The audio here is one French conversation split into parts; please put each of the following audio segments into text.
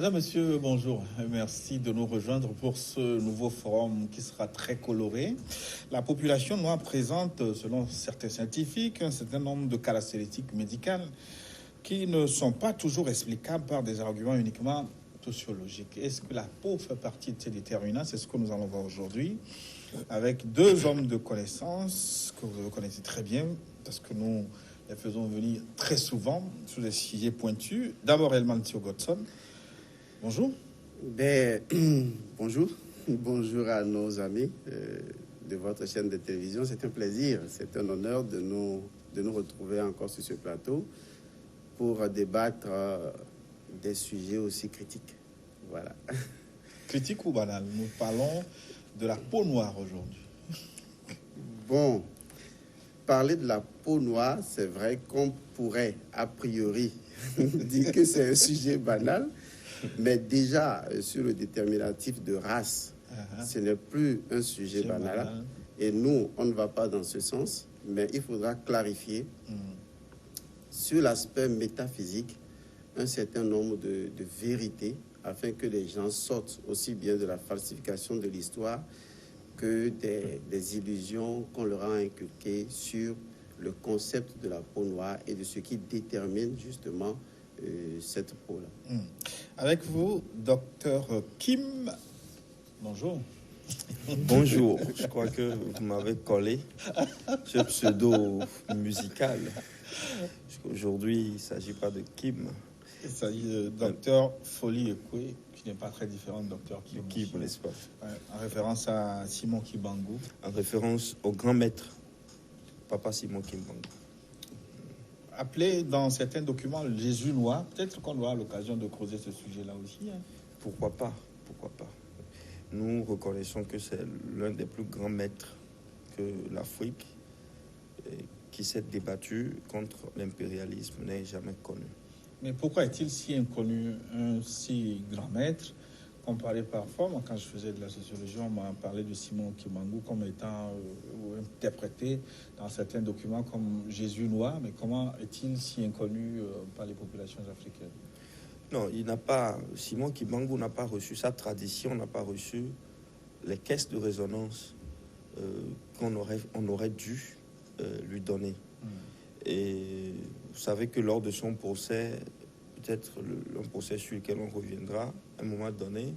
Madame, Monsieur, bonjour. Merci de nous rejoindre pour ce nouveau forum qui sera très coloré. La population noire présente, selon certains scientifiques, un certain nombre de caractéristiques médicales qui ne sont pas toujours explicables par des arguments uniquement sociologiques. Est-ce que la peau fait partie de ces déterminants? C'est ce que nous allons voir aujourd'hui avec deux hommes de connaissance que vous connaissez très bien parce que nous les faisons venir très souvent sur des sujets pointus. D'abord, Elman Godson. Bonjour. Bonjour. Bonjour à nos amis de votre chaîne de télévision. C'est un plaisir, c'est un honneur de nous retrouver encore sur ce plateau pour débattre des sujets aussi critiques. Voilà. Critique ou banal? Nous parlons de la peau noire aujourd'hui. Bon, parler de la peau noire, c'est vrai qu'on pourrait a priori dire que c'est un sujet banal. Mais déjà, sur le déterminatif de race, ce n'est plus un sujet banal. Et nous, on ne va pas dans ce sens. Mais il faudra clarifier sur l'aspect métaphysique un certain nombre de vérités afin que les gens sortent aussi bien de la falsification de l'histoire que des illusions qu'on leur a inculquées sur le concept de la peau noire et de ce qui détermine justement cette peau-là. Avec vous, docteur Kim. Bonjour. Bonjour. Je crois que vous m'avez collé ce pseudo musical. Aujourd'hui, il ne s'agit pas de Kim. Il s'agit de docteur Folie Ekwe, qui n'est pas très différent de docteur Kim. Kim, n'est-ce pas? En référence à Simon Kimbangu. En référence au grand maître, Papa Simon Kimbangu. Appelé dans certains documents le Jésus noir, peut-être qu'on aura l'occasion de creuser ce sujet-là aussi. Pourquoi pas? Pourquoi pas? Nous reconnaissons que c'est l'un des plus grands maîtres que l'Afrique, qui s'est débattu contre l'impérialisme, n'ait jamais connu. Mais pourquoi est-il si inconnu, un si grand maître? Comparé parfois, moi, quand je faisais de la sociologie, on m'a parlé de Simon Kimbangu comme étant interprété dans certains documents comme Jésus noir. Mais comment est-il si inconnu par les populations africaines? Non, Simon Kimbangu n'a pas reçu sa tradition, n'a pas reçu les caisses de résonance qu'on aurait dû lui donner. Et vous savez que lors de son procès, peut-être un procès sur lequel on reviendra, à un moment donné,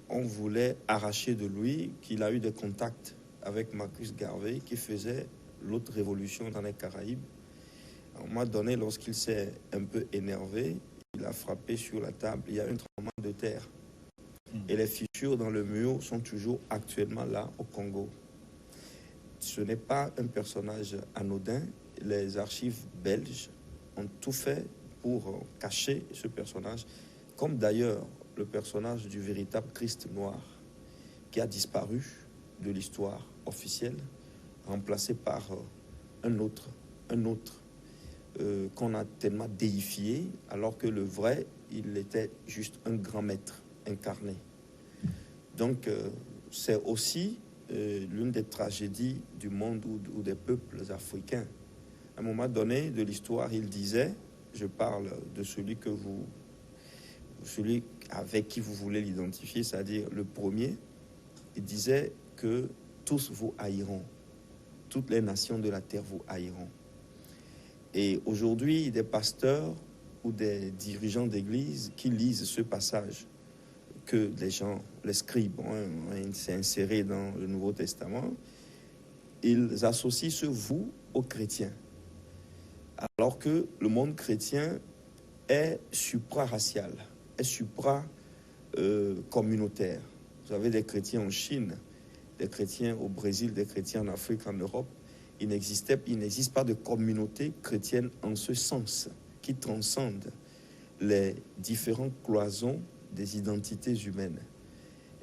on voulait arracher de lui qu'il a eu des contacts avec Marcus Garvey qui faisait l'autre révolution dans les Caraïbes. À un moment donné, lorsqu'il s'est un peu énervé, il a frappé sur la table, il y a un tremblement de terre. Et les fissures dans le mur sont toujours actuellement là au Congo. Ce n'est pas un personnage anodin. Les archives belges ont tout fait pour cacher ce personnage, comme d'ailleurs le personnage du véritable Christ noir qui a disparu de l'histoire officielle, remplacé par un autre qu'on a tellement déifié, alors que le vrai, il était juste un grand maître incarné. Donc c'est aussi l'une des tragédies du monde ou des peuples africains. À un moment donné de l'histoire, il disait, je parle de celui avec qui vous voulez l'identifier, c'est-à-dire le premier, il disait que tous vous haïront, toutes les nations de la terre vous haïront. Et aujourd'hui, des pasteurs ou des dirigeants d'église qui lisent ce passage, que les gens, les scribes, s'est inséré dans le Nouveau Testament, ils associent ce vous aux chrétiens. Alors que le monde chrétien est supra-racial, est supra-communautaire. Vous avez des chrétiens en Chine, des chrétiens au Brésil, des chrétiens en Afrique, en Europe. Il n'existe pas de communauté chrétienne en ce sens, qui transcende les différentes cloisons des identités humaines.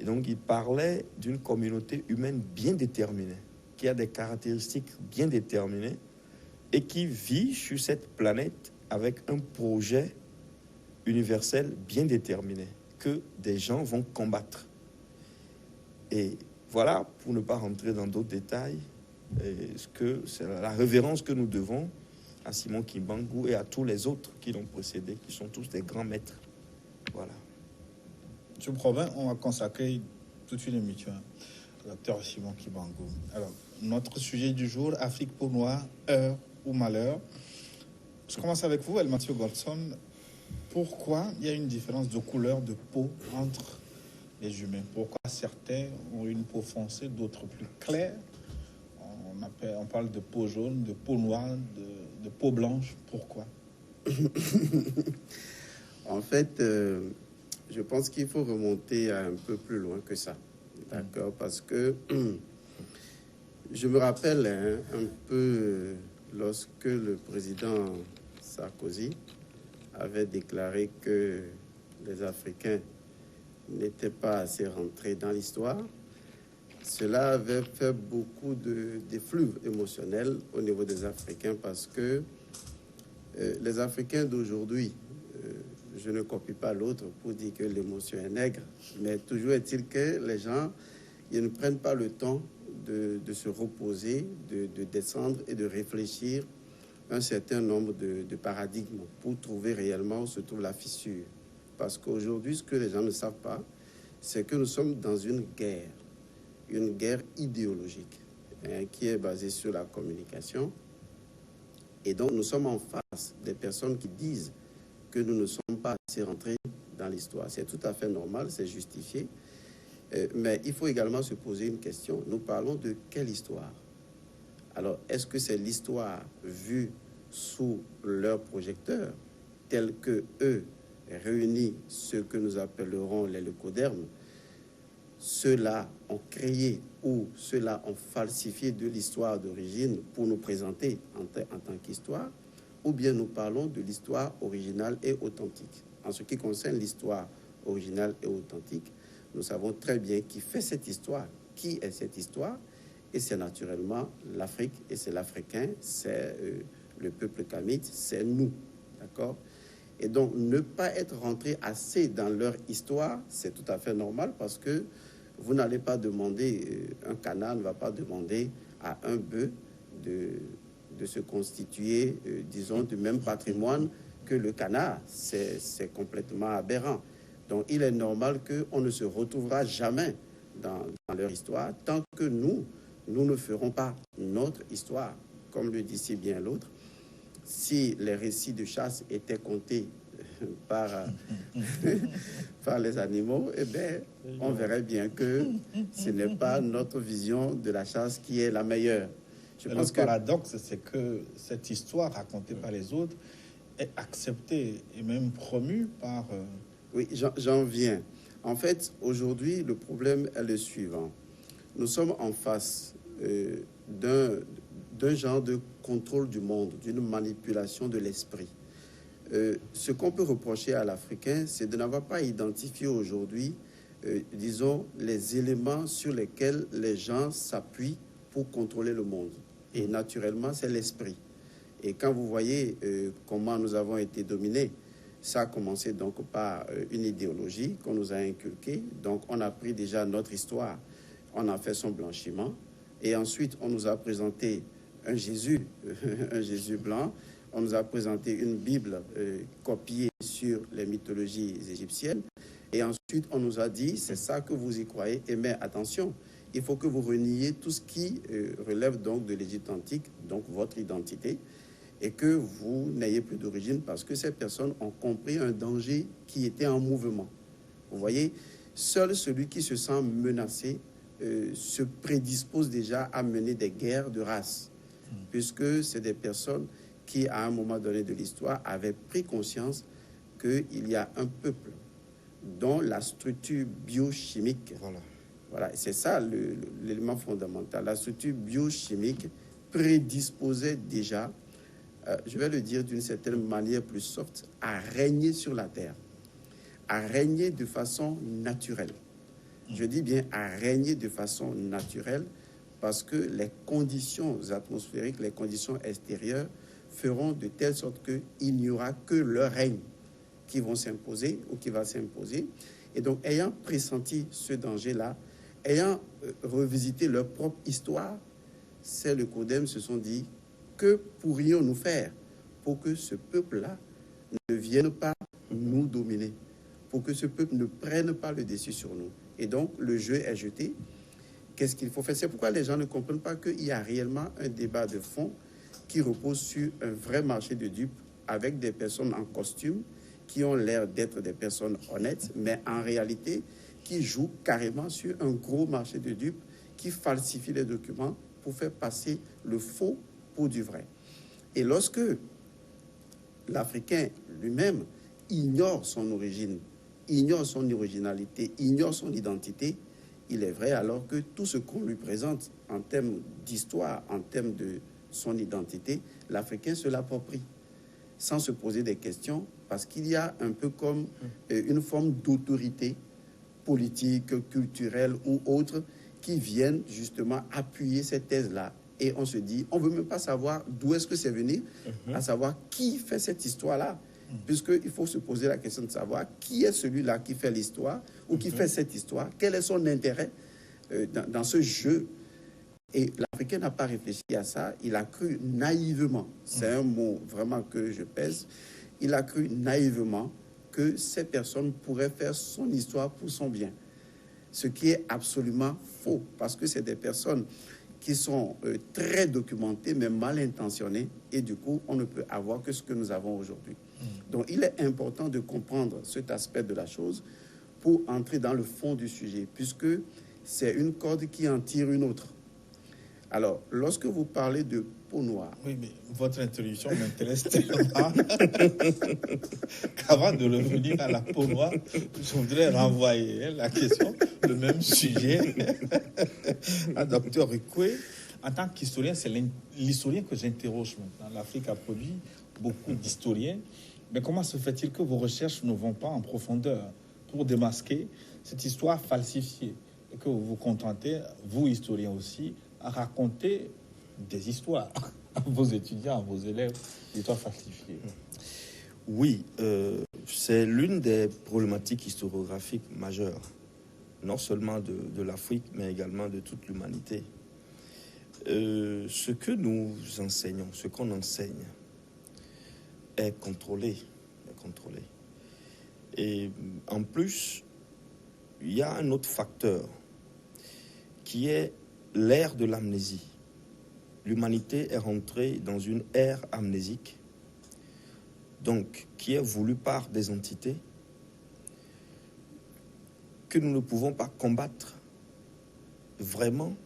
Et donc, il parlait d'une communauté humaine bien déterminée, qui a des caractéristiques bien déterminées, et qui vit sur cette planète avec un projet universel bien déterminé que des gens vont combattre. Et voilà, pour ne pas rentrer dans d'autres détails, c'est la révérence que nous devons à Simon Kimbangu et à tous les autres qui l'ont précédé, qui sont tous des grands maîtres. Voilà. Ce problème, on va consacrer toute une émission à l'acteur Simon Kibango. Alors, notre sujet du jour, Afrique peau noire, heure ou malheur. Je commence avec vous, Elmathieu Goldson. Pourquoi il y a une différence de couleur de peau entre les humains? Pourquoi certains ont une peau foncée, d'autres plus claire? On parle de peau jaune, de peau noire, de peau blanche. Pourquoi? En fait, je pense qu'il faut remonter un peu plus loin que ça. D'accord? Parce que je me rappelle un peu lorsque le président Sarkozy avait déclaré que les Africains n'étaient pas assez rentrés dans l'histoire. Cela avait fait beaucoup d'effluves émotionnels au niveau des Africains parce que les Africains d'aujourd'hui, je ne copie pas l'autre pour dire que l'émotion est nègre, mais toujours est-il que les gens, ils ne prennent pas le temps de se reposer, de descendre et de réfléchir un certain nombre de paradigmes pour trouver réellement où se trouve la fissure. Parce qu'aujourd'hui, ce que les gens ne savent pas, c'est que nous sommes dans une guerre idéologique qui est basée sur la communication. Et donc, nous sommes en face des personnes qui disent que nous ne sommes pas assez rentrés dans l'histoire. C'est tout à fait normal, c'est justifié. Mais il faut également se poser une question. Nous parlons de quelle histoire? Alors, est-ce que c'est l'histoire vue sous leur projecteur, tel que eux réunissent ce que nous appellerons les leucodermes? Ceux-là ont créé ou ceux-là ont falsifié de l'histoire d'origine pour nous présenter en tant qu'histoire, ou bien nous parlons de l'histoire originale et authentique. En ce qui concerne l'histoire originale et authentique, nous savons très bien qui fait cette histoire, qui est cette histoire, et c'est naturellement l'Afrique, et c'est l'Africain, c'est le peuple kamite, c'est nous, d'accord? Et donc, ne pas être rentré assez dans leur histoire, c'est tout à fait normal parce que vous n'allez pas demander, un canard ne va pas demander à un bœuf de se constituer, disons, du même patrimoine que le canard. C'est complètement aberrant. Donc, il est normal qu'on ne se retrouvera jamais dans leur histoire tant que nous ne ferons pas notre histoire. Comme le dit si bien l'autre, si les récits de chasse étaient comptés par les animaux, eh bien, on verrait bien que ce n'est pas notre vision de la chasse qui est la meilleure. Le paradoxe, c'est que cette histoire racontée par les autres est acceptée et même promue par... Oui, j'en viens. En fait, aujourd'hui, le problème est le suivant. Nous sommes en face d'un genre de contrôle du monde, d'une manipulation de l'esprit. Ce qu'on peut reprocher à l'Africain, c'est de n'avoir pas identifié aujourd'hui, disons, les éléments sur lesquels les gens s'appuient pour contrôler le monde. Et naturellement, c'est l'esprit. Et quand vous voyez comment nous avons été dominés, ça a commencé donc par une idéologie qu'on nous a inculquée. Donc, on a pris déjà notre histoire, on a fait son blanchiment. Et ensuite, on nous a présenté un Jésus, un Jésus blanc. On nous a présenté une Bible copiée sur les mythologies égyptiennes. Et ensuite, on nous a dit, c'est ça que vous y croyez. Et mais attention, il faut que vous reniez tout ce qui relève donc de l'Égypte antique, donc votre identité, et que vous n'ayez plus d'origine parce que ces personnes ont compris un danger qui était en mouvement. Vous voyez, seul celui qui se sent menacé se prédispose déjà à mener des guerres de race, puisque c'est des personnes qui, à un moment donné de l'histoire, avaient pris conscience qu'il y a un peuple dont la structure biochimique, voilà, c'est ça l'élément fondamental, la structure biochimique prédisposait déjà, je vais le dire d'une certaine manière plus soft, à régner sur la terre, à régner de façon naturelle. Je dis bien à régner de façon naturelle parce que les conditions atmosphériques, les conditions extérieures feront de telle sorte qu'il n'y aura que leur règne qui vont s'imposer ou qui va s'imposer. Et donc, ayant pressenti ce danger-là, ayant revisité leur propre histoire, ces leucodermes se sont dit, que pourrions-nous faire pour que ce peuple-là ne vienne pas nous dominer? pour que ce peuple ne prenne pas le dessus sur nous. Et donc, le jeu est jeté. Qu'est-ce qu'il faut faire? C'est pourquoi les gens ne comprennent pas qu'il y a réellement un débat de fond qui repose sur un vrai marché de dupes avec des personnes en costume qui ont l'air d'être des personnes honnêtes, mais en réalité, qui jouent carrément sur un gros marché de dupes, qui falsifient les documents pour faire passer le faux pour du vrai. Et lorsque l'Africain lui-même ignore son origine, ignore son originalité, ignore son identité, il est vrai alors que tout ce qu'on lui présente en termes d'histoire, en termes de son identité, l'Africain se l'approprie sans se poser des questions, parce qu'il y a un peu comme une forme d'autorité politique, culturelle ou autre qui viennent justement appuyer cette thèse-là. Et on se dit, on ne veut même pas savoir d'où est-ce que c'est venu, à savoir qui fait cette histoire-là. Puisqu'il faut se poser la question de savoir qui est celui-là qui fait l'histoire ou qui fait cette histoire, quel est son intérêt dans ce jeu. Et l'Africain n'a pas réfléchi à ça, il a cru naïvement, c'est un mot vraiment que je pèse, il a cru naïvement que ces personnes pourraient faire son histoire pour son bien. Ce qui est absolument faux, parce que c'est des personnes qui sont très documentées, mais mal intentionnées, et du coup, on ne peut avoir que ce que nous avons aujourd'hui. Donc, il est important de comprendre cet aspect de la chose pour entrer dans le fond du sujet, puisque c'est une corde qui en tire une autre. Alors, lorsque vous parlez de peau noire... Oui, mais votre introduction m'intéresse tellement qu'avant de revenir à la peau noire, je voudrais renvoyer la question, le même sujet, à Dr. Rikwe. En tant qu'historien, c'est l'historien que j'interroge maintenant. L'Afrique a produit beaucoup d'historiens. Mais comment se fait-il que vos recherches ne vont pas en profondeur pour démasquer cette histoire falsifiée et que vous vous contentez, vous, historiens aussi, à raconter des histoires à vos étudiants, à vos élèves, des histoires falsifiées? Oui, c'est l'une des problématiques historiographiques majeures, non seulement de l'Afrique, mais également de toute l'humanité. Ce que nous enseignons, ce qu'on enseigne, est contrôlé. Et en plus, il y a un autre facteur qui est l'ère de l'amnésie. L'humanité est rentrée dans une ère amnésique, donc qui est voulue par des entités que nous ne pouvons pas combattre vraiment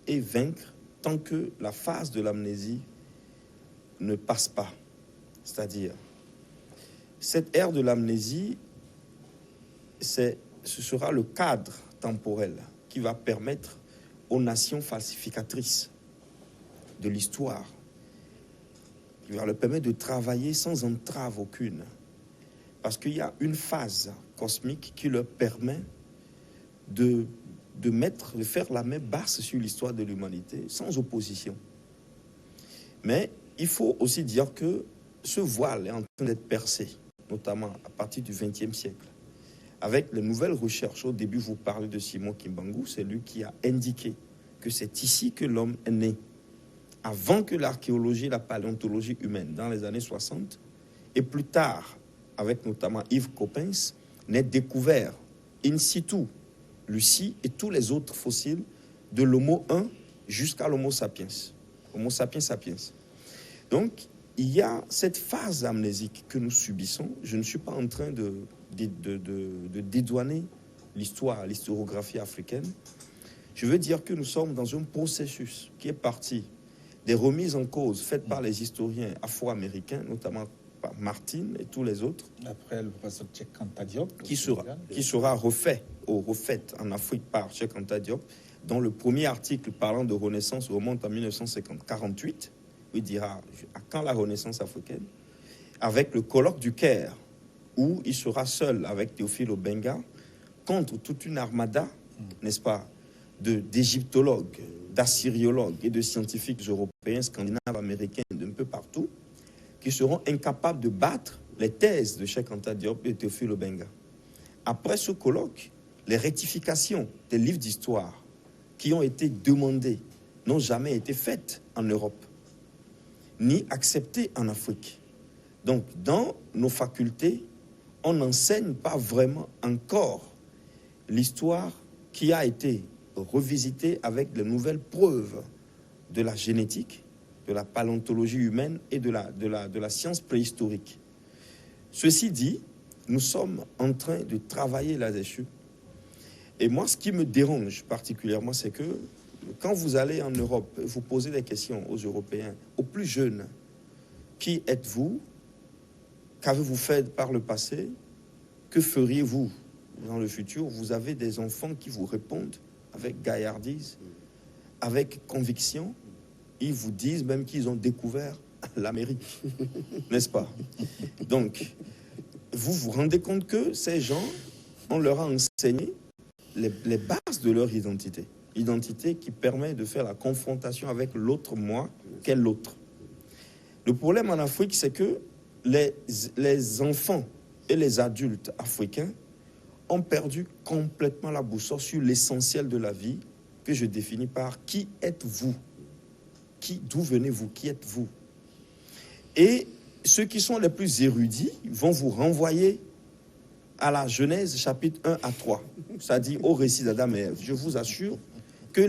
et vaincre tant que la phase de l'amnésie ne passe pas. C'est-à-dire, cette ère de l'amnésie, ce sera le cadre temporel qui va permettre aux nations falsificatrices de l'histoire, qui va leur permettre de travailler sans entrave aucune. Parce qu'il y a une phase cosmique qui leur permet de faire la main basse sur l'histoire de l'humanité sans opposition. Mais il faut aussi dire que ce voile est en train d'être percé, notamment à partir du XXe siècle. Avec les nouvelles recherches, au début, vous parlez de Simon Kimbangu, c'est lui qui a indiqué que c'est ici que l'homme est né, avant que l'archéologie et la paléontologie humaine, dans les années 60, et plus tard, avec notamment Yves Coppens, n'ait découvert in situ Lucie et tous les autres fossiles de l'Homo 1 jusqu'à l'Homo sapiens. Homo sapiens sapiens. Donc, il y a cette phase amnésique que nous subissons. Je ne suis pas en train de dédouaner l'histoire, l'historiographie africaine. Je veux dire que nous sommes dans un processus qui est parti des remises en cause faites par les historiens afro-américains, notamment par Martin et tous les autres. Après le professeur Cheikh Anta Diop. Qui sera refait en Afrique par Cheikh Anta Diop, dont le premier article parlant de Renaissance remonte en 1948. Il dira à quand la Renaissance africaine, avec le colloque du Caire, où il sera seul avec Théophile Obenga contre toute une armada, n'est-ce pas, d'égyptologues, d'assyriologues et de scientifiques européens, scandinaves, américains, d'un peu partout, qui seront incapables de battre les thèses de Cheikh Anta Diop et de Théophile Obenga. Après ce colloque, les rectifications des livres d'histoire qui ont été demandées n'ont jamais été faites en Europe, ni acceptées en Afrique. Donc, dans nos facultés, on n'enseigne pas vraiment encore l'histoire qui a été revisitée avec de nouvelles preuves de la génétique, de la paléontologie humaine et de la science préhistorique. Ceci dit, nous sommes en train de travailler là-dessus. Et moi, ce qui me dérange particulièrement, c'est que quand vous allez en Europe, vous posez des questions aux Européens, aux plus jeunes, qui êtes-vous? Qu'avez-vous fait par le passé? Que feriez-vous dans le futur? Vous avez des enfants qui vous répondent avec gaillardise, avec conviction. Ils vous disent même qu'ils ont découvert l'Amérique, n'est-ce pas? Donc, vous vous rendez compte que ces gens, on leur a enseigné les bases de leur identité. Identité qui permet de faire la confrontation avec l'autre moi qu'est l'autre. Le problème en Afrique, c'est que les enfants et les adultes africains ont perdu complètement la boussole sur l'essentiel de la vie que je définis par qui êtes-vous? D'où venez-vous? Qui êtes-vous? Et ceux qui sont les plus érudits vont vous renvoyer à la Genèse chapitre 1 à 3, c'est-à-dire au récit d'Adam et Ève. Je vous assure que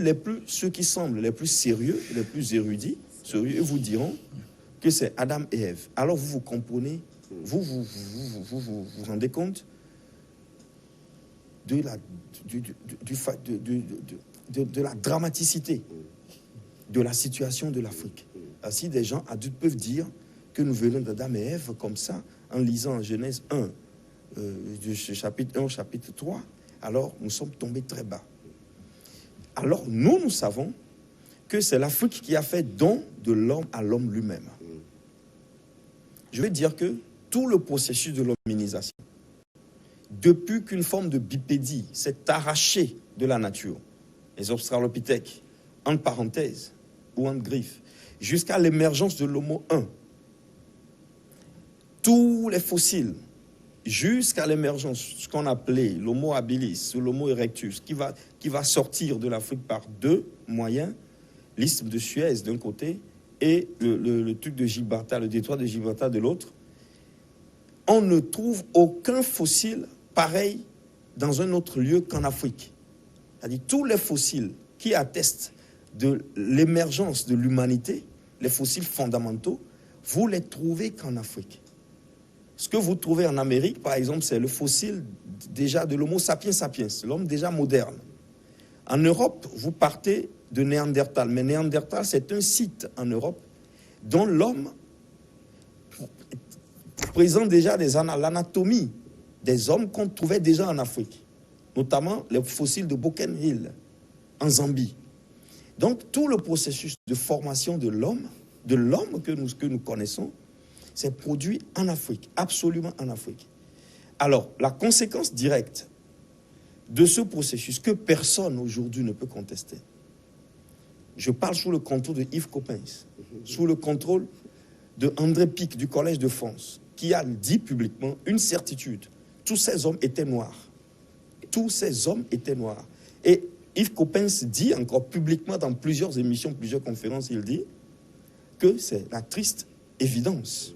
ceux qui semblent les plus sérieux, les plus érudits, vous diront que c'est Adam et Ève. Alors vous comprenez, vous rendez compte de la dramaticité de la situation de l'Afrique. Si des gens adultes peuvent dire que nous venons d'Adam et Ève comme ça, en lisant Genèse 1, du chapitre 1 au chapitre 3, alors nous sommes tombés très bas. Alors nous savons que c'est l'Afrique qui a fait don de l'homme à l'homme lui-même. Je veux dire que tout le processus de l'hominisation, depuis qu'une forme de bipédie s'est arrachée de la nature, les australopithèques, entre parenthèses, ou entre griffes, jusqu'à l'émergence de l'Homo 1, tous les fossiles, jusqu'à l'émergence, ce qu'on appelait l'Homo habilis ou l'Homo erectus, qui va sortir de l'Afrique par deux moyens, l'isthme de Suez d'un côté et le truc de Gibraltar, le détroit de Gibraltar de l'autre, on ne trouve aucun fossile pareil dans un autre lieu qu'en Afrique. C'est-à-dire tous les fossiles qui attestent de l'émergence de l'humanité, les fossiles fondamentaux, vous les trouvez qu'en Afrique. Ce que vous trouvez en Amérique, par exemple, c'est le fossile déjà de l'Homo sapiens sapiens, l'homme déjà moderne. En Europe, vous partez de Néandertal, mais Néandertal, c'est un site en Europe dont l'homme présente déjà l'anatomie des hommes qu'on trouvait déjà en Afrique, notamment les fossiles de Broken Hill, en Zambie. Donc, tout le processus de formation de l'homme que nous connaissons, c'est produit en Afrique, absolument en Afrique. Alors, la conséquence directe de ce processus que personne aujourd'hui ne peut contester, je parle sous le contrôle de Yves Coppens, sous le contrôle de André Pic du Collège de France, qui a dit publiquement une certitude. Tous ces hommes étaient noirs. Tous ces hommes étaient noirs. Et Yves Coppens dit encore publiquement dans plusieurs émissions, plusieurs conférences, il dit que c'est la triste évidence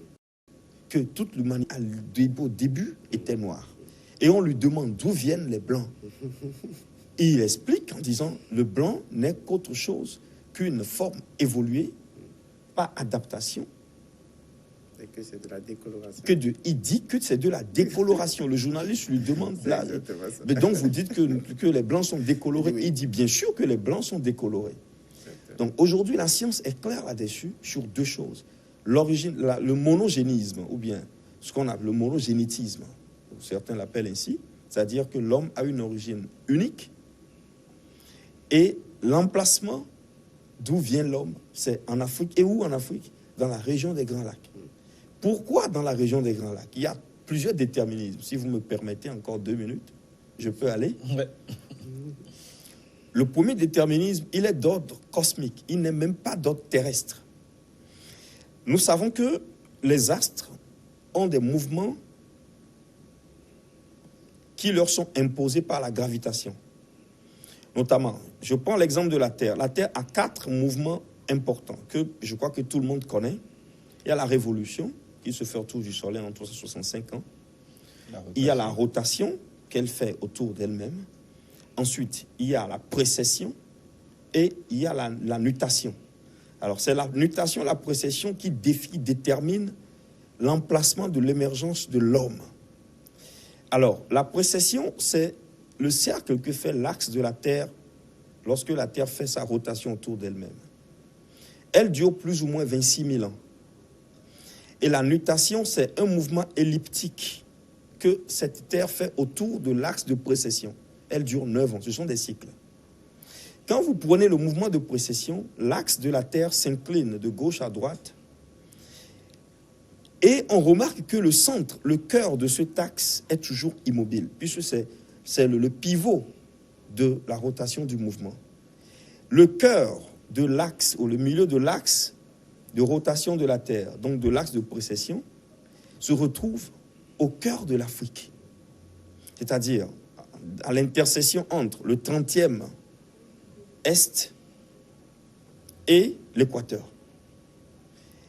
que toute l'humanité, au début, était noire. Et on lui demande d'où viennent les Blancs. Et il explique en disant le blanc n'est qu'autre chose qu'une forme évoluée, pas adaptation. Et que c'est de la décoloration. Il dit que c'est de la décoloration. Le journaliste lui demande là. Mais donc vous dites que les Blancs sont décolorés. Oui. Il dit bien sûr que les Blancs sont décolorés. Donc aujourd'hui, la science est claire là-dessus sur deux choses. L'origine, le monogénisme, ou bien ce qu'on appelle le monogénétisme, certains l'appellent ainsi, c'est-à-dire que l'homme a une origine unique et l'emplacement d'où vient l'homme, c'est en Afrique. Et où en Afrique? Dans la région des Grands Lacs. Pourquoi dans la région des Grands Lacs? Il y a plusieurs déterminismes. Si vous me permettez encore 2 minutes, je peux aller. Ouais. Le premier déterminisme, il est d'ordre cosmique. Il n'est même pas d'ordre terrestre. Nous savons que les astres ont des mouvements qui leur sont imposés par la gravitation. Notamment, je prends l'exemple de la Terre. La Terre a 4 mouvements importants que je crois que tout le monde connaît. Il y a la révolution qui se fait autour du Soleil en 365 ans. Il y a la rotation qu'elle fait autour d'elle-même. Ensuite, il y a la précession et il y a la nutation. Alors, c'est la nutation, la précession qui détermine l'emplacement de l'émergence de l'homme. Alors, la précession, c'est le cercle que fait l'axe de la Terre lorsque la Terre fait sa rotation autour d'elle-même. Elle dure plus ou moins 26 000 ans. Et la nutation, c'est un mouvement elliptique que cette Terre fait autour de l'axe de précession. Elle dure 9 ans. Ce sont des cycles. Quand vous prenez le mouvement de précession, l'axe de la Terre s'incline de gauche à droite. Et on remarque que le centre, le cœur de cet axe est toujours immobile, puisque c'est le pivot de la rotation du mouvement. Le cœur de l'axe, ou le milieu de l'axe de rotation de la Terre, donc de l'axe de précession, se retrouve au cœur de l'Afrique. C'est-à-dire à l'intersection entre le 30e Est et l'équateur.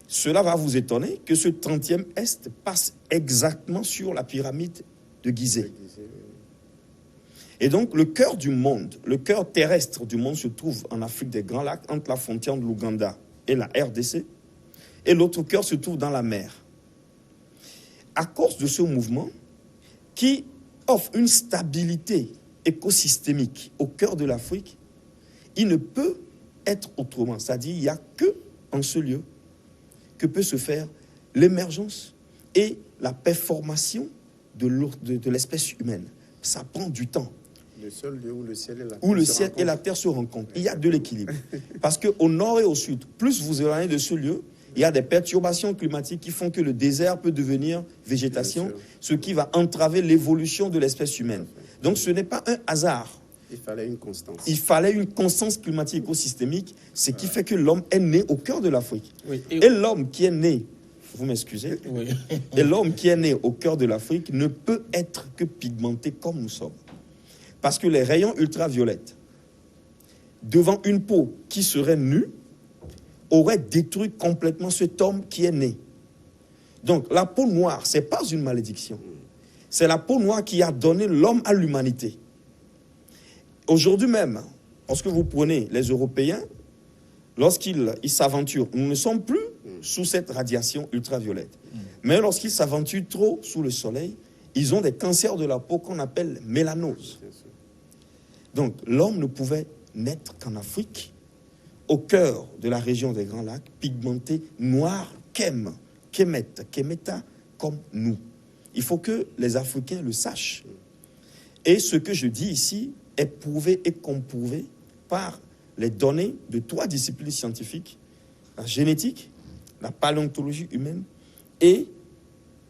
Cela va vous étonner que ce 30e Est passe exactement sur la pyramide de Gizeh. Et donc, le cœur du monde, le cœur terrestre du monde se trouve en Afrique des Grands Lacs, entre la frontière de l'Ouganda et la RDC. Et l'autre cœur se trouve dans la mer. À cause de ce mouvement qui offre une stabilité écosystémique au cœur de l'Afrique, il ne peut être autrement. C'est-à-dire, il n'y a que en ce lieu que peut se faire l'émergence et la performation de l'espèce humaine. Ça prend du temps. Le seul lieu où le ciel et la terre, où le ciel et la terre se rencontrent. Il y a de l'équilibre. Parce qu'au nord et au sud, plus vous éloignez de ce lieu, il y a des perturbations climatiques qui font que le désert peut devenir végétation, ce qui va entraver l'évolution de l'espèce humaine. Donc ce n'est pas un hasard. Il fallait une constance. Il fallait une constance climatique écosystémique, ce qui fait que l'homme est né au cœur de l'Afrique. Oui, et l'homme qui est né, vous m'excusez, oui. et l'homme qui est né au cœur de l'Afrique ne peut être que pigmenté comme nous sommes. Parce que les rayons ultraviolets, devant une peau qui serait nue, auraient détruit complètement cet homme qui est né. Donc la peau noire, ce n'est pas une malédiction. C'est la peau noire qui a donné l'homme à l'humanité. Aujourd'hui même, lorsque vous prenez les Européens, lorsqu'ils s'aventurent, nous ne sommes plus sous cette radiation ultraviolette. Mais lorsqu'ils s'aventurent trop sous le soleil, ils ont des cancers de la peau qu'on appelle mélanose. Donc l'homme ne pouvait naître qu'en Afrique, au cœur de la région des Grands Lacs, pigmenté, noir, kémeta, comme nous. Il faut que les Africains le sachent. Et ce que je dis ici est prouvé et comprouvé par les données de 3 disciplines scientifiques, la génétique, la paléontologie humaine et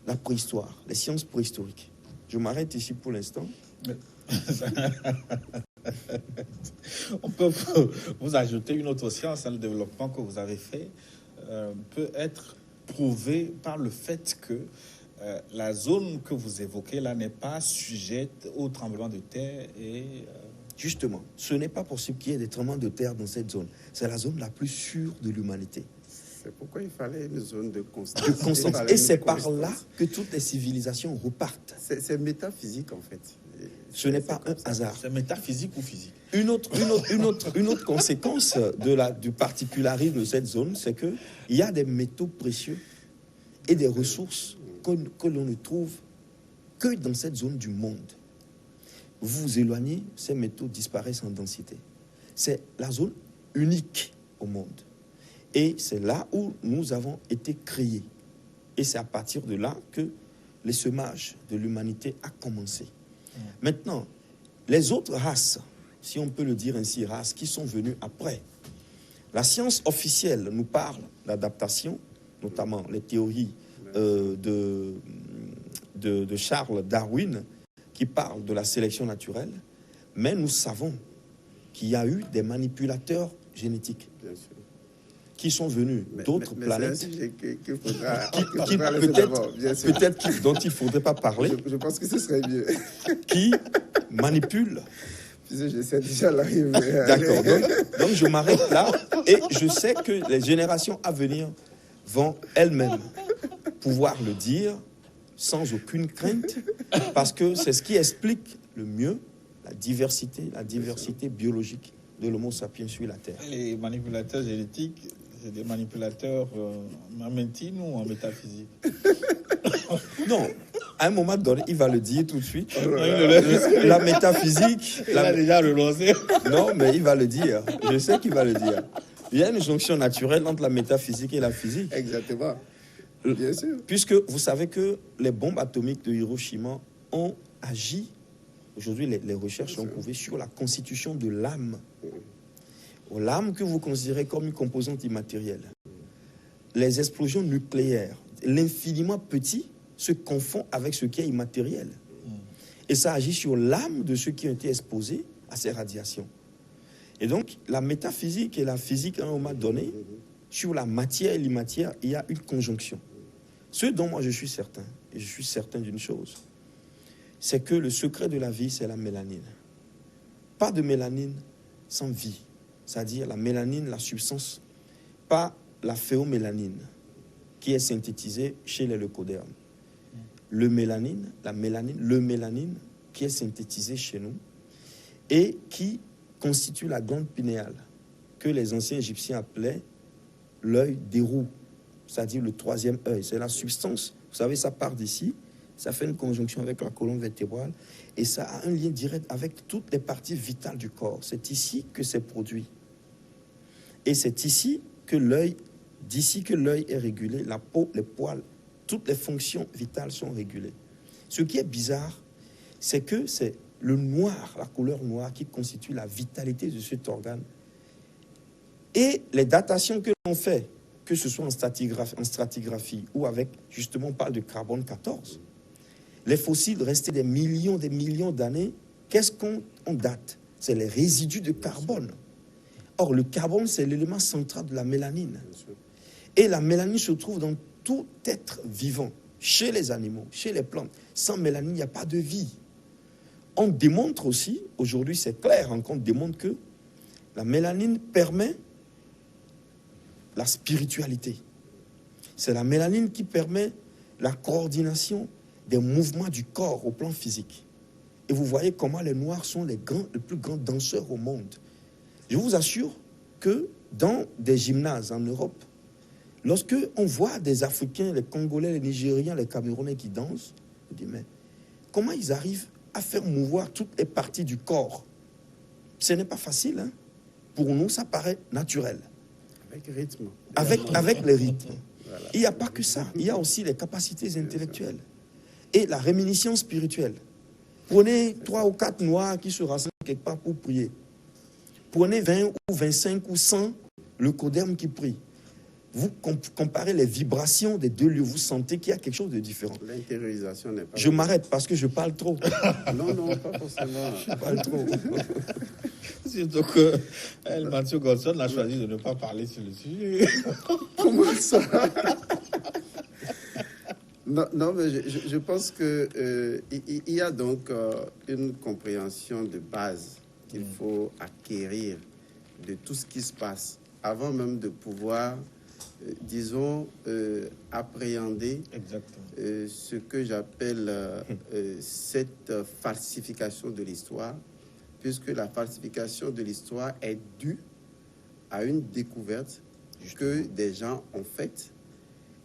la préhistoire, les sciences préhistoriques. Je m'arrête ici pour l'instant. On peut vous ajouter une autre science, le développement que vous avez fait peut être prouvé par le fait que la zone que vous évoquez là n'est pas sujette au tremblement de terre et... Justement, ce n'est pas possible qu'il y ait des tremblements de terre dans cette zone. C'est la zone la plus sûre de l'humanité. C'est pourquoi il fallait une zone de constance. Et c'est par là que toutes les civilisations repartent. C'est métaphysique en fait. Ce n'est pas un hasard. C'est métaphysique ou physique? Une autre conséquence du particularisme de cette zone, c'est qu'il y a des métaux précieux et des ressources que l'on ne trouve que dans cette zone du monde. Vous vous éloignez, ces métaux disparaissent en densité. C'est la zone unique au monde. Et c'est là où nous avons été créés. Et c'est à partir de là que l'essaimage de l'humanité a commencé. Maintenant, les autres races, si on peut le dire ainsi, races qui sont venues après, la science officielle nous parle d'adaptation, notamment les théories de Charles Darwin, qui parlent de la sélection naturelle, mais nous savons qu'il y a eu des manipulateurs génétiques qui sont venus d'autres planètes, peut-être dont il ne faudrait pas parler. Je pense que ce serait mieux. Qui manipulent. J'essaie déjà l'arriver. D'accord. Donc je m'arrête là et je sais que les générations à venir vont elles-mêmes pouvoir le dire sans aucune crainte, parce que c'est ce qui explique le mieux la diversité biologique de l'Homo sapiens sur la Terre. Les manipulateurs génétiques, c'est des manipulateurs en médecine ou en métaphysique? Non, à un moment donné, il va le dire tout de suite. La La métaphysique... Il a déjà relancé. Non, mais il va le dire. Je sais qu'il va le dire. Il y a une jonction naturelle entre la métaphysique et la physique. Exactement. Bien sûr. Puisque vous savez que les bombes atomiques de Hiroshima ont agi, aujourd'hui les recherches ont prouvé, sur la constitution de l'âme. L'âme que vous considérez comme une composante immatérielle. Les explosions nucléaires, l'infiniment petit, se confond avec ce qui est immatériel. Et ça agit sur l'âme de ceux qui ont été exposés à ces radiations. Et donc, la métaphysique et la physique, à un moment donné, sur la matière et l'immatière, il y a une conjonction. Ce dont moi je suis certain, et je suis certain d'une chose, c'est que le secret de la vie, c'est la mélanine. Pas de mélanine sans vie. C'est-à-dire la mélanine, la substance, pas la phéomélanine, qui est synthétisée chez les leucodermes. Le mélanine, le mélanine, qui est synthétisé chez nous, et qui constitue la glande pinéale, que les anciens Égyptiens appelaient l'œil des roues, c'est-à-dire le troisième œil. C'est la substance, vous savez, ça part d'ici, ça fait une conjonction avec la colonne vertébrale, et ça a un lien direct avec toutes les parties vitales du corps. C'est ici que c'est produit. Et c'est ici que l'œil, d'ici que l'œil est régulé, la peau, les poils, toutes les fonctions vitales sont régulées. Ce qui est bizarre, c'est que c'est le noir, la couleur noire, qui constitue la vitalité de cet organe. Et les datations que l'on fait, que ce soit en stratigraphie ou avec, justement, on parle de carbone 14, les fossiles restés des millions d'années, qu'est-ce qu'on date? C'est les résidus de carbone. Or, le carbone, c'est l'élément central de la mélanine. Et la mélanine se trouve dans tout être vivant, chez les animaux, chez les plantes. Sans mélanine, il n'y a pas de vie. On démontre aussi, aujourd'hui c'est clair, on démontre que la mélanine permet la spiritualité. C'est la mélanine qui permet la coordination des mouvements du corps au plan physique. Et vous voyez comment les Noirs sont les plus grands danseurs au monde. Je vous assure que dans des gymnases en Europe, lorsque on voit des Africains, les Congolais, les Nigériens, les Camerounais qui dansent, on dit, mais comment ils arrivent à faire mouvoir toutes les parties du corps? Ce n'est pas facile, hein? Pour nous, ça paraît naturel. Avec rythme. Avec les rythmes. Voilà. Il n'y a pas que ça. Il y a aussi les capacités intellectuelles et la réminiscence spirituelle. Prenez 3 ou 4 Noirs qui se rassemblent quelque part pour prier. Prenez 20 ou 25 ou 100 leucodermes qui prient. Vous comparez les vibrations des deux lieux, vous sentez qu'il y a quelque chose de différent. L'intériorisation n'est pas... Je m'arrête parce que je parle trop. Non, pas forcément. Je parle trop. Surtout que Mathieu Godson a choisi de ne pas parler sur le sujet. Comment ça? Non, mais je pense que il y a donc une compréhension de base qu'il faut acquérir de tout ce qui se passe avant même de pouvoir, disons, appréhender ce que j'appelle cette falsification de l'histoire, puisque la falsification de l'histoire est due à une découverte que des gens ont faite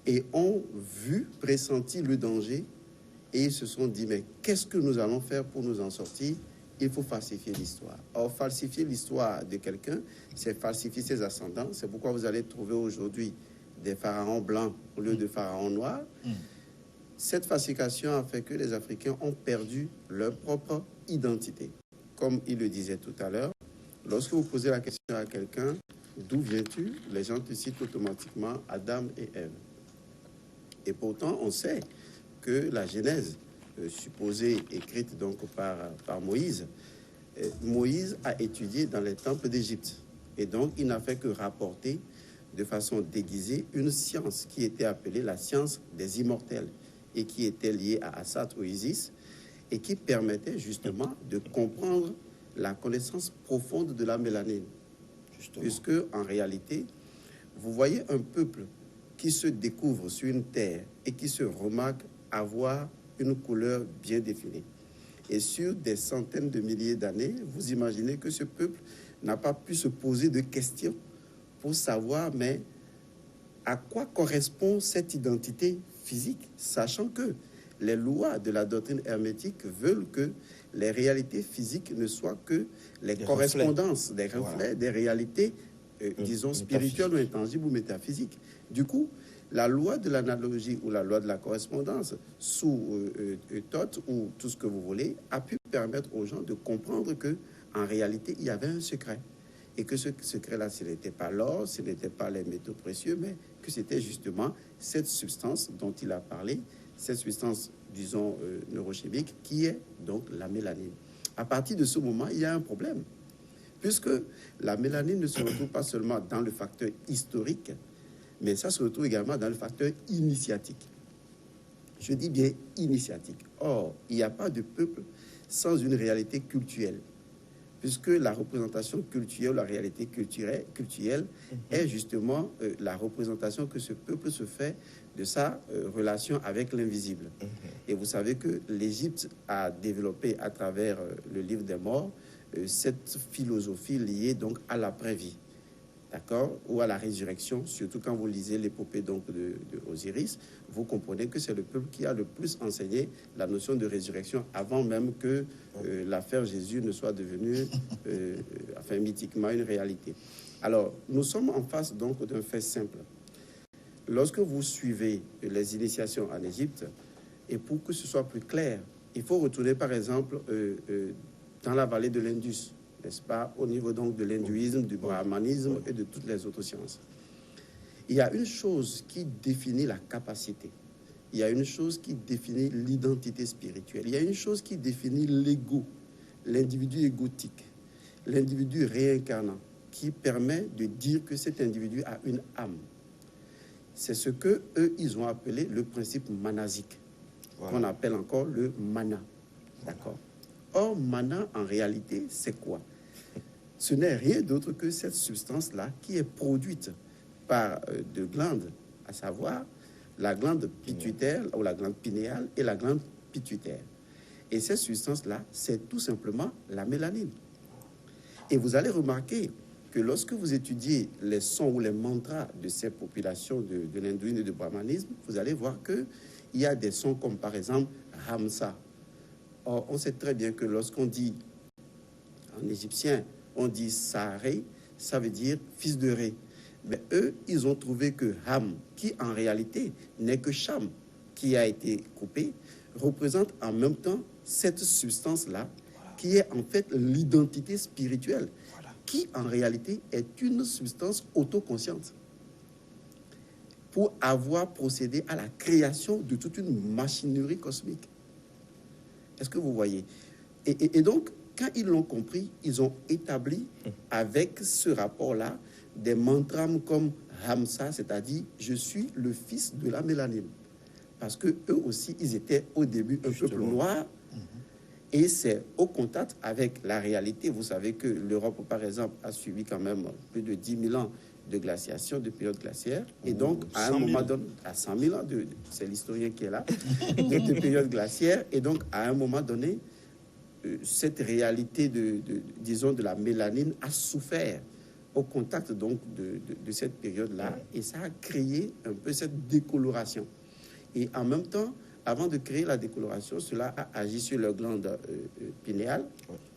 et ont vu, pressenti le danger et ils se sont dit, mais qu'est-ce que nous allons faire pour nous en sortir? Il faut falsifier l'histoire. Or, falsifier l'histoire de quelqu'un, c'est falsifier ses ascendants. C'est pourquoi vous allez trouver aujourd'hui des pharaons blancs au lieu de pharaons noirs. Cette falsification a fait que les Africains ont perdu leur propre identité. Comme il le disait tout à l'heure, lorsque vous posez la question à quelqu'un, d'où viens-tu? Les gens te citent automatiquement Adam et Ève. Et pourtant, on sait que la Genèse, supposée, écrite donc par Moïse, Moïse a étudié dans les temples d'Égypte. Et donc, il n'a fait que rapporter de façon déguisée une science qui était appelée la science des immortels et qui était liée à Assat ou Isis et qui permettait justement de comprendre la connaissance profonde de la mélanine. Justement. Puisque, en réalité, vous voyez un peuple qui se découvre sur une terre et qui se remarque avoir une couleur bien définie. Et sur des centaines de milliers d'années, vous imaginez que ce peuple n'a pas pu se poser de questions pour savoir, mais à quoi correspond cette identité physique, sachant que les lois de la doctrine hermétique veulent que les réalités physiques ne soient que les correspondances, des reflets, des réalités, disons, spirituelles ou intangibles ou métaphysiques. Du coup, la loi de l'analogie ou la loi de la correspondance, sous Thoth ou tout ce que vous voulez, a pu permettre aux gens de comprendre que, en réalité, il y avait un secret. Et que ce secret-là, ce n'était pas l'or, ce n'était pas les métaux précieux, mais que c'était justement cette substance dont il a parlé, cette substance, disons, neurochimique, qui est donc la mélanine. À partir de ce moment, il y a un problème, puisque la mélanine ne se retrouve pas seulement dans le facteur historique, mais ça se retrouve également dans le facteur initiatique. Je dis bien initiatique. Or, il n'y a pas de peuple sans une réalité culturelle, puisque la représentation culturelle, la réalité culturelle est justement la représentation que ce peuple se fait de sa relation avec l'invisible. Et vous savez que l'Égypte a développé à travers le livre des morts cette philosophie liée donc à l'après-vie, d'accord, ou à la résurrection. Surtout quand vous lisez l'épopée donc de Osiris, vous comprenez que c'est le peuple qui a le plus enseigné la notion de résurrection avant même que l'affaire Jésus ne soit devenue enfin mythiquement une réalité. Alors, nous sommes en face donc d'un fait simple. Lorsque vous suivez les initiations en Égypte, et pour que ce soit plus clair, il faut retourner par exemple dans la vallée de l'Indus, n'est-ce pas, au niveau donc de l'hindouisme, du brahmanisme et de toutes les autres sciences. Il y a une chose qui définit la capacité, il y a une chose qui définit l'identité spirituelle, il y a une chose qui définit l'ego, l'individu égotique, l'individu réincarnant, qui permet de dire que cet individu a une âme. C'est ce que eux ils ont appelé le principe manasique, qu'on appelle encore le mana, d'accord. Or, mana, en réalité, c'est quoi? Ce n'est rien d'autre que cette substance-là qui est produite par deux glandes, à savoir la glande pituitaire ou la glande pinéale et la glande pituitaire. Et cette substance-là, c'est tout simplement la mélanine. Et vous allez remarquer que lorsque vous étudiez les sons ou les mantras de ces populations de l'hindouisme et du brahmanisme, vous allez voir qu'il y a des sons comme par exemple Hamsa. Or, on sait très bien que lorsqu'on dit en égyptien, on dit Saré, ça veut dire fils de Ré. Mais eux, ils ont trouvé que Ham, qui en réalité n'est que Cham, qui a été coupé, représente en même temps cette substance-là, qui est en fait l'identité spirituelle, qui en réalité est une substance autoconsciente, pour avoir procédé à la création de toute une machinerie cosmique. Est-ce que vous voyez? Et donc, quand ils l'ont compris, ils ont établi avec ce rapport-là des mantras comme Hamsa, c'est-à-dire « je suis le fils de la mélanine ». Parce que eux aussi, ils étaient au début un peuple noir. Et c'est au contact avec la réalité. Vous savez que l'Europe, par exemple, a suivi quand même plus de 10 000 ans de glaciation, de période glaciaire. Et donc, à un moment donné, à 100 000 ans, c'est l'historien qui est là, de période glaciaire. Et donc, à un moment donné, cette réalité disons, de la mélanine a souffert au contact donc de cette période-là. Et ça a créé un peu cette décoloration. Et en même temps, avant de créer la décoloration, cela a agi sur leur glande pinéale.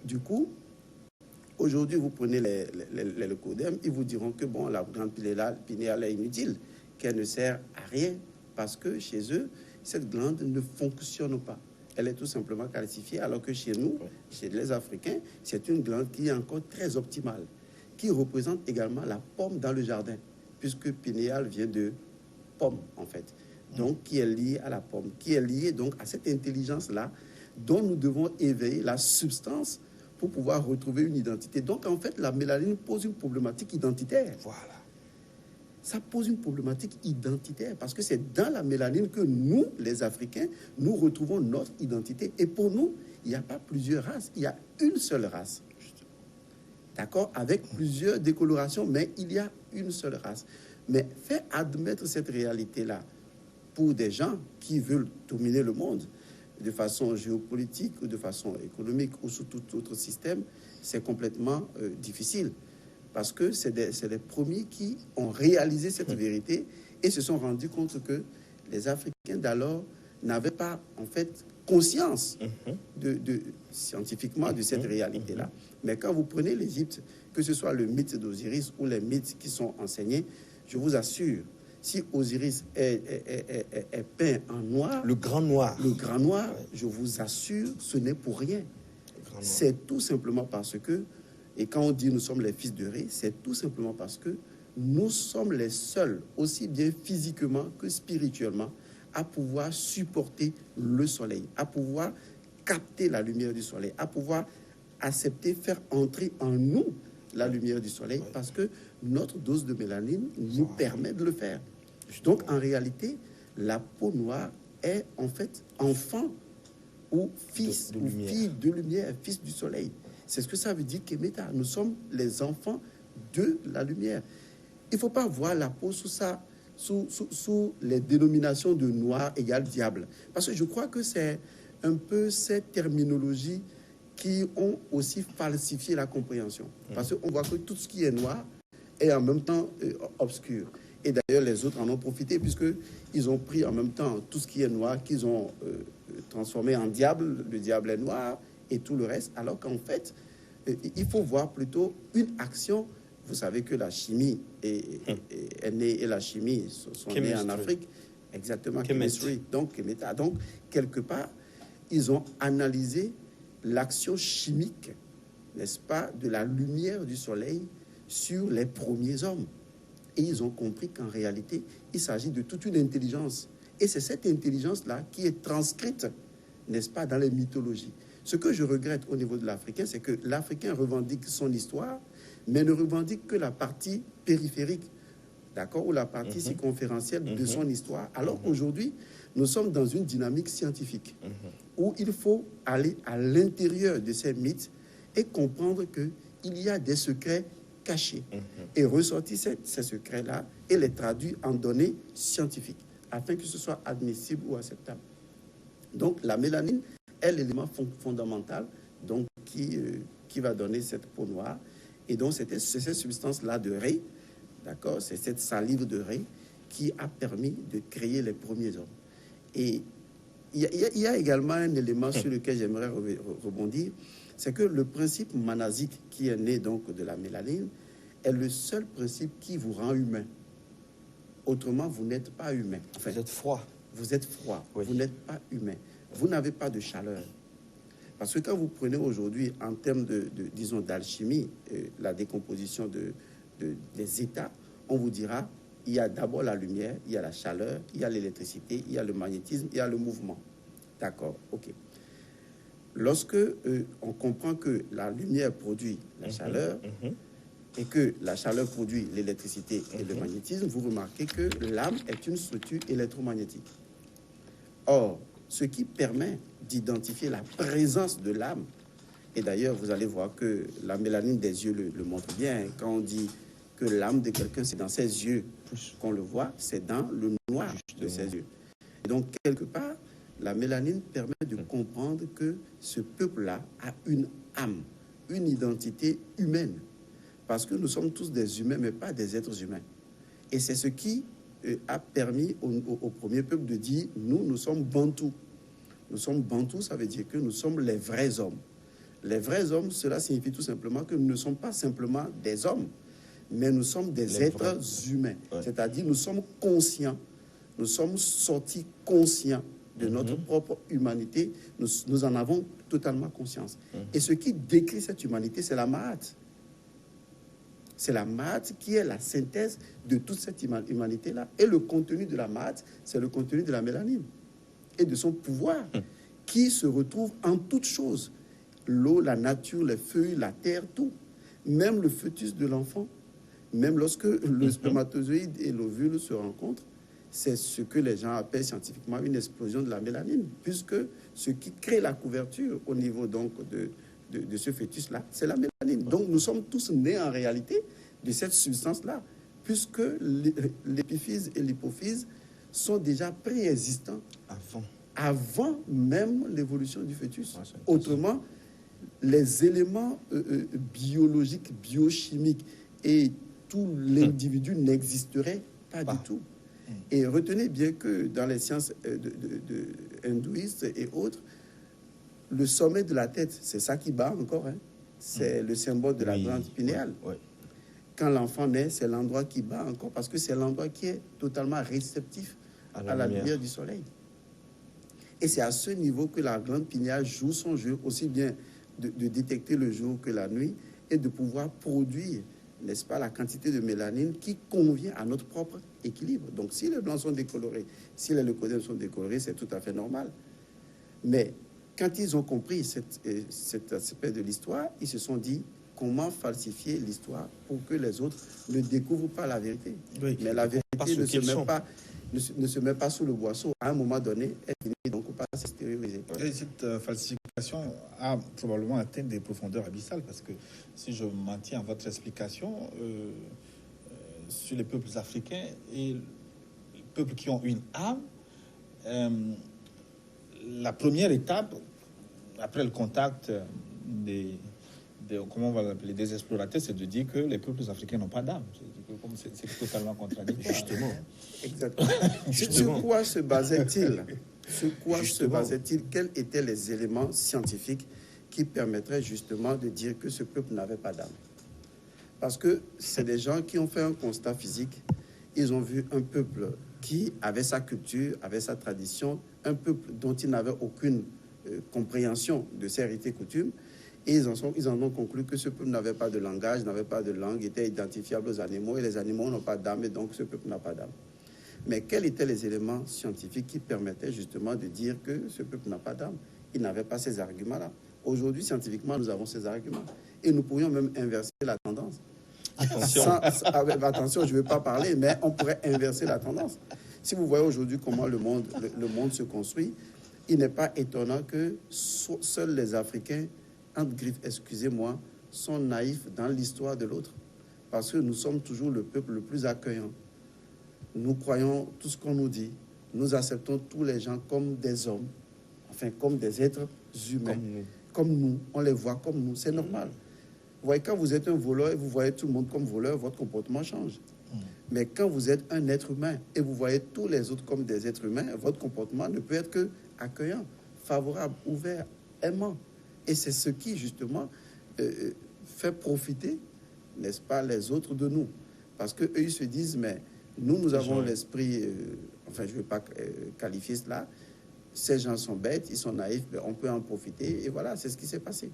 Du coup, aujourd'hui, vous prenez les leucodèmes, ils vous diront que bon, la glande pinéale est inutile, qu'elle ne sert à rien, parce que chez eux, cette glande ne fonctionne pas. Elle est tout simplement calcifiée, alors que chez nous, chez les Africains, c'est une glande qui est encore très optimale, qui représente également la pomme dans le jardin, puisque pinéale vient de pomme, en fait. Donc, qui est lié à la pomme, qui est lié donc à cette intelligence-là dont nous devons éveiller la substance pour pouvoir retrouver une identité. Donc, en fait, la mélanine pose une problématique identitaire. Voilà. Ça pose une problématique identitaire parce que c'est dans la mélanine que nous, les Africains, nous retrouvons notre identité. Et pour nous, il n'y a pas plusieurs races, il y a une seule race. D'accord? Avec plusieurs décolorations, mais il y a une seule race. Mais faire admettre cette réalité-là pour des gens qui veulent dominer le monde de façon géopolitique ou de façon économique ou sous tout autre système, c'est complètement difficile. Parce que c'est les premiers qui ont réalisé cette vérité et se sont rendus compte que les Africains d'alors n'avaient pas, en fait, conscience scientifiquement de cette réalité-là. Mais quand vous prenez l'Égypte, que ce soit le mythe d'Osiris ou les mythes qui sont enseignés, je vous assure, si Osiris est peint en noir, le grand noir, ouais. Je vous assure, ce n'est pour rien. C'est tout simplement parce que, et quand on dit nous sommes les fils de Ré, c'est tout simplement parce que nous sommes les seuls, aussi bien physiquement que spirituellement, à pouvoir supporter le soleil, à pouvoir capter la lumière du soleil, à pouvoir accepter, faire entrer en nous la lumière du soleil, parce que notre dose de mélanine nous permet de le faire. Donc, en réalité, la peau noire est en fait enfant ou fils ou fille de lumière, fils du soleil. C'est ce que ça veut dire Keméta. Nous sommes les enfants de la lumière. Il ne faut pas voir la peau sous les dénominations de noir égale diable. Parce que je crois que c'est un peu cette terminologie qui ont aussi falsifié la compréhension. Parce qu'on voit que tout ce qui est noir est en même temps obscur. Et d'ailleurs, les autres en ont profité puisqu'ils ont pris en même temps tout ce qui est noir, qu'ils ont transformé en diable. Le diable est noir et tout le reste. Alors qu'en fait, il faut voir plutôt une action. Vous savez que la chimie est née et la chimie sont nées en Afrique. Exactement, chemistry. Donc, quelque part, ils ont analysé l'action chimique, n'est-ce pas, de la lumière du soleil sur les premiers hommes. Et ils ont compris qu'en réalité, il s'agit de toute une intelligence. Et c'est cette intelligence-là qui est transcrite, n'est-ce pas, dans les mythologies. Ce que je regrette au niveau de l'Africain, c'est que l'Africain revendique son histoire, mais ne revendique que la partie périphérique, d'accord, ou la partie circonférentielle de son histoire, alors qu'aujourd'hui, nous sommes dans une dynamique scientifique où il faut aller à l'intérieur de ces mythes et comprendre qu'il y a des secrets cachés et ressortir ces secrets-là et les traduire en données scientifiques afin que ce soit admissible ou acceptable. Donc, la mélanine est l'élément fondamental donc, qui va donner cette peau noire. Et donc, c'est cette substance-là de Ré, d'accord, c'est cette salive de Ré qui a permis de créer les premiers hommes. Et il y a également un élément sur lequel j'aimerais rebondir, c'est que le principe manasique qui est né donc de la mélanine est le seul principe qui vous rend humain. Autrement, vous n'êtes pas humain. Enfin, vous êtes froid. Vous êtes froid, oui. Vous n'êtes pas humain. Vous n'avez pas de chaleur. Parce que quand vous prenez aujourd'hui, en termes disons, d'alchimie, la décomposition des états, on vous dira, il y a d'abord la lumière, il y a la chaleur, il y a l'électricité, il y a le magnétisme, il y a le mouvement. D'accord, ok. Lorsque on comprend que la lumière produit la chaleur et que la chaleur produit l'électricité et le magnétisme, vous remarquez que l'âme est une structure électromagnétique. Or, ce qui permet d'identifier la présence de l'âme, et d'ailleurs, vous allez voir que la mélanine des yeux le montre bien. Quand on dit que l'âme de quelqu'un, c'est dans ses yeux qu'on le voit, c'est dans le noir de ses yeux. Et donc, quelque part, la mélanine permet de comprendre que ce peuple-là a une âme, une identité humaine. Parce que nous sommes tous des humains, mais pas des êtres humains. Et c'est ce qui a permis au premier peuple de dire, nous sommes bantous. Nous sommes bantous, ça veut dire que nous sommes les vrais hommes. Les vrais hommes, cela signifie tout simplement que nous ne sommes pas simplement des hommes, mais nous sommes des êtres humains. Ouais. C'est-à-dire, nous sommes conscients, nous sommes sortis conscients de notre propre humanité. Nous en avons totalement conscience. Et ce qui décrit cette humanité, c'est la Mahat. C'est la Mahat qui est la synthèse de toute cette humanité-là. Et le contenu de la Mahat, c'est le contenu de la mélanine et de son pouvoir qui se retrouve en toutes choses. L'eau, la nature, les feuilles, la terre, tout. Même le fœtus de l'enfant, même lorsque le spermatozoïde et l'ovule se rencontrent, c'est ce que les gens appellent scientifiquement une explosion de la mélanine, puisque ce qui crée la couverture au niveau donc de ce fœtus-là, c'est la mélanine. Donc nous sommes tous nés en réalité de cette substance-là, puisque l'épiphyse et l'hypophyse sont déjà préexistants avant même l'évolution du fœtus. Autrement, les éléments biologiques, biochimiques et tout l'individu n'existerait pas du tout. Et retenez bien que dans les sciences hindouistes et autres, le sommet de la tête, c'est ça qui bat encore, hein. C'est le symbole de la glande pinéale. Quand l'enfant naît, c'est l'endroit qui bat encore parce que c'est l'endroit qui est totalement réceptif à la lumière du soleil. Et c'est à ce niveau que la glande pinéale joue son jeu, aussi bien de détecter le jour que la nuit et de pouvoir produire, n'est-ce pas, la quantité de mélanine qui convient à notre propre équilibre. Donc, si les blancs sont décolorés, si les leucodèmes sont décolorés, c'est tout à fait normal. Mais quand ils ont compris cet aspect de l'histoire, ils se sont dit comment falsifier l'histoire pour que les autres ne découvrent pas la vérité. Oui, mais la vérité ne se met pas sous le boisseau. À un moment donné, elle finit donc par s'extérioriser. Et cette falsification a probablement atteint des profondeurs abyssales parce que si je m'en tiens à votre explication sur les peuples africains et les peuples qui ont une âme, la première étape après le contact comment on va l'appeler, des explorateurs, c'est de dire que les peuples africains n'ont pas d'âme. C'est totalement contradictoire. Justement. Exactement. Sur quoi se basait-il? Quels étaient les éléments scientifiques qui permettraient justement de dire que ce peuple n'avait pas d'âme? Parce que c'est des gens qui ont fait un constat physique. Ils ont vu un peuple qui avait sa culture, avait sa tradition, un peuple dont ils n'avaient aucune compréhension de ses rites et coutumes. Et ils en ont conclu que ce peuple n'avait pas de langage, n'avait pas de langue, était identifiable aux animaux, et les animaux n'ont pas d'âme, et donc ce peuple n'a pas d'âme. Mais quels étaient les éléments scientifiques qui permettaient justement de dire que ce peuple n'a pas d'âme? Ils n'avaient pas ces arguments-là. Aujourd'hui, scientifiquement, nous avons ces arguments. Et nous pourrions même inverser la tendance. Attention, je ne veux pas parler, mais on pourrait inverser la tendance. Si vous voyez aujourd'hui comment le monde se construit, il n'est pas étonnant que seuls les Africains, entre griffes, excusez-moi, sont naïfs dans l'histoire de l'autre. Parce que nous sommes toujours le peuple le plus accueillant. Nous croyons tout ce qu'on nous dit. Nous acceptons tous les gens comme des hommes, enfin comme des êtres humains. Comme nous. On les voit comme nous. C'est normal. Vous voyez, quand vous êtes un voleur et vous voyez tout le monde comme voleur, votre comportement change. Mais quand vous êtes un être humain et vous voyez tous les autres comme des êtres humains, votre comportement ne peut être que accueillant, favorable, ouvert, aimant. Et c'est ce qui, justement, fait profiter, n'est-ce pas, les autres de nous. Parce qu'eux, ils se disent, mais nous avons l'esprit, enfin, je ne veux pas qualifier cela, ces gens sont bêtes, ils sont naïfs, mais on peut en profiter. Et voilà, c'est ce qui s'est passé.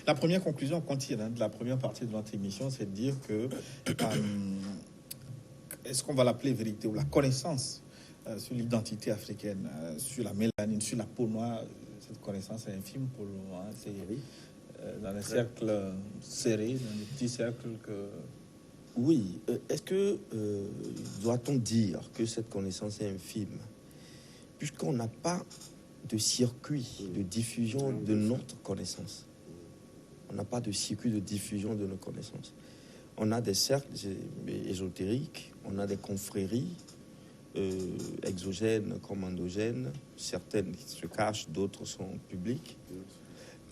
La première conclusion qu'on tire de la première partie de notre émission, c'est de dire que, est-ce qu'on va l'appeler vérité ou la connaissance sur l'identité africaine, sur la mélanine, sur la peau noire, cette connaissance est infime pour nous. Hein, c'est dans les cercles serrés, dans les petits cercles que... Oui. Est-ce que doit-on dire que cette connaissance est infime, puisqu'on n'a pas de circuit de diffusion de notre connaissance? On n'a pas de circuit de diffusion de nos connaissances. On a des cercles ésotériques, on a des confréries exogènes comme endogènes. Certaines se cachent, d'autres sont publiques.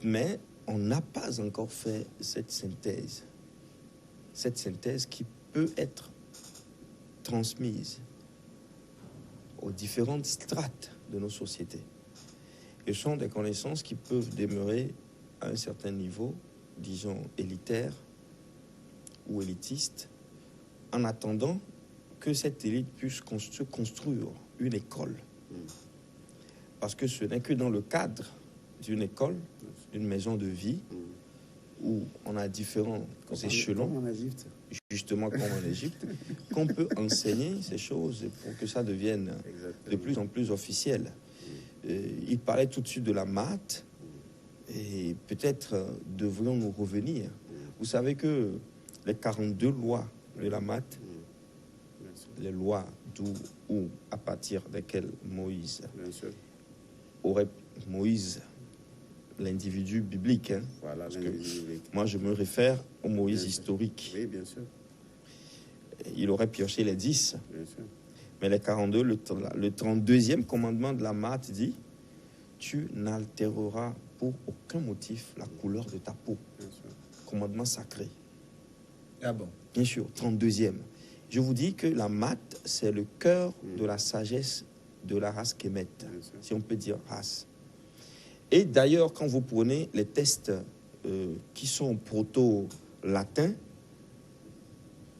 Mais on n'a pas encore fait cette synthèse qui peut être transmise aux différentes strates de nos sociétés. Et ce sont des connaissances qui peuvent demeurer à un certain niveau, disons élitaire ou élitiste, en attendant que cette élite puisse se construire une école. Parce que ce n'est que dans le cadre d'une école, d'une maison de vie, où on a différents échelons, comme en Égypte. Justement comme en Égypte, qu'on peut enseigner ces choses pour que ça devienne de plus en plus officiel. Il parlait tout de suite de la maths, et peut-être devrions-nous revenir. Vous savez que les 42 lois de la maths, les lois ou à partir desquelles Moïse l'individu biblique, hein, voilà, moi je me réfère au Moïse historique. Oui, bien sûr. Il aurait pioché les 10. Bien sûr. Mais les 42, le 32e commandement de la Maat dit, tu n'altéreras pour aucun motif la couleur de ta peau. Commandement sacré. Ah bon? Bien sûr, 32e. Je vous dis que la Maat, c'est le cœur de la sagesse de la race kémète, si on peut dire race. Et d'ailleurs, quand vous prenez les textes qui sont proto-latins,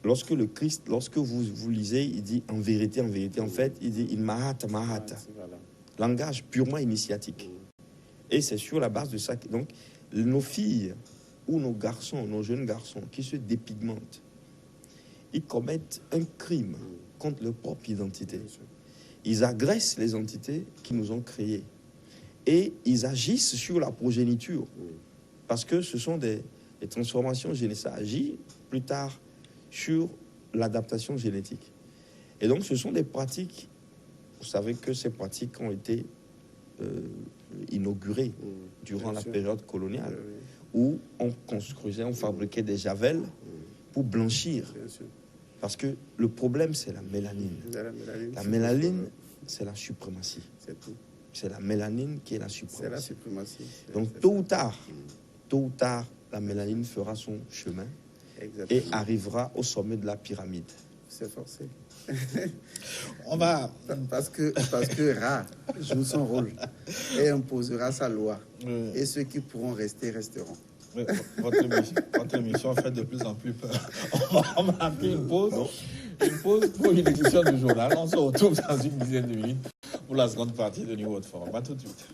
lorsque le Christ, lorsque vous lisez, il dit en vérité, en fait, il dit il mahata. Voilà. Langage purement initiatique. Et c'est sur la base de ça que, donc, nos filles ou nos garçons, nos jeunes garçons qui se dépigmentent, ils commettent un crime contre leur propre identité. Ils agressent les entités qui nous ont créés. Et ils agissent sur la progéniture. Parce que ce sont des transformations génétiques. Ça agit plus tard sur l'adaptation génétique. Et donc, ce sont des pratiques. Vous savez que ces pratiques ont été inaugurées durant la période coloniale, où on construisait, on fabriquait des javels pour blanchir. Parce que le problème, c'est la mélanine. La mélanine, c'est la suprématie. C'est tout. C'est la mélanine qui est la suprématie. C'est la suprématie. Donc, tôt ou tard, la mélanine fera son chemin. Exactement. Et arrivera au sommet de la pyramide. C'est forcé. On va... Parce que Ra joue son rôle et imposera sa loi. Et ceux qui pourront rester, resteront. Votre émission fait de plus en plus peur. On va marquer une pause pour une édition du journal. On se retrouve dans une dizaine de minutes pour la seconde partie de New World Forum. À tout de suite.